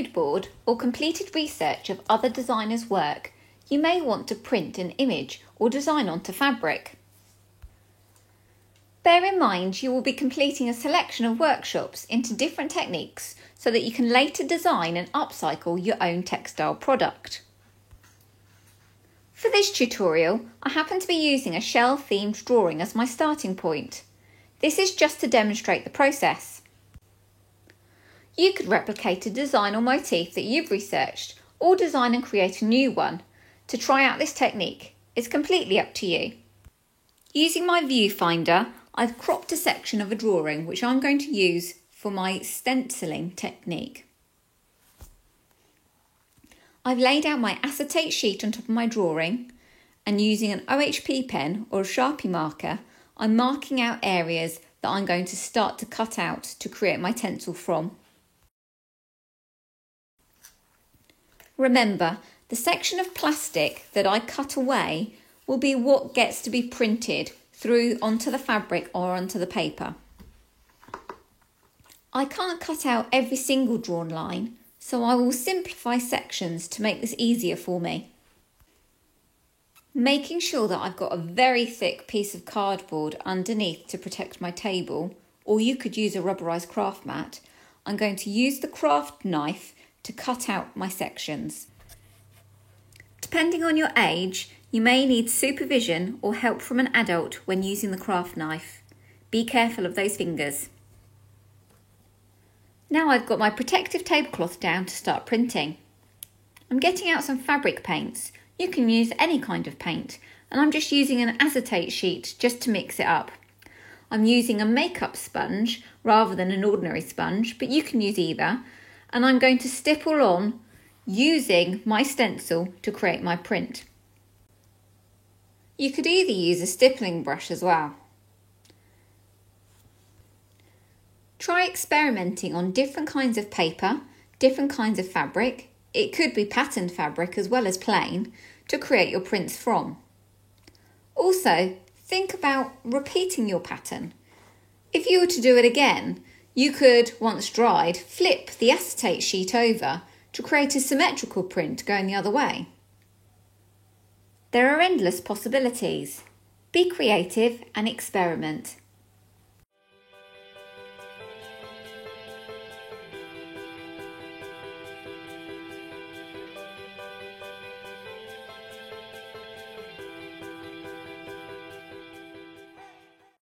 mood board or completed research of other designers' work, you may want to print an image or design onto fabric. Bear in mind you will be completing a selection of workshops into different techniques so that you can later design and upcycle your own textile product. For this tutorial, I happen to be using a shell-themed drawing as my starting point. This is just to demonstrate the process. You could replicate a design or motif that you've researched, or design and create a new one. To try out this technique, it's completely up to you. Using my viewfinder, I've cropped a section of a drawing which I'm going to use for my stenciling technique. I've laid out my acetate sheet on top of my drawing, and using an OHP pen or a Sharpie marker, I'm marking out areas that I'm going to start to cut out to create my stencil from. Remember, the section of plastic that I cut away will be what gets to be printed through onto the fabric or onto the paper. I can't cut out every single drawn line, so I will simplify sections to make this easier for me. Making sure that I've got a very thick piece of cardboard underneath to protect my table, or you could use a rubberized craft mat, I'm going to use the craft knife to cut out my sections. Depending on your age, you may need supervision or help from an adult when using the craft knife. Be careful of those fingers. Now I've got my protective tablecloth down to start printing. I'm getting out some fabric paints. You can use any kind of paint, and I'm just using an acetate sheet just to mix it up. I'm using a makeup sponge rather than an ordinary sponge, but you can use either, and I'm going to stipple on using my stencil to create my print. You could either use a stippling brush as well. Try experimenting on different kinds of paper, different kinds of fabric, it could be patterned fabric as well as plain, to create your prints from. Also, think about repeating your pattern. If you were to do it again, you could, once dried, flip the acetate sheet over to create a symmetrical print going the other way. There are endless possibilities. Be creative and experiment.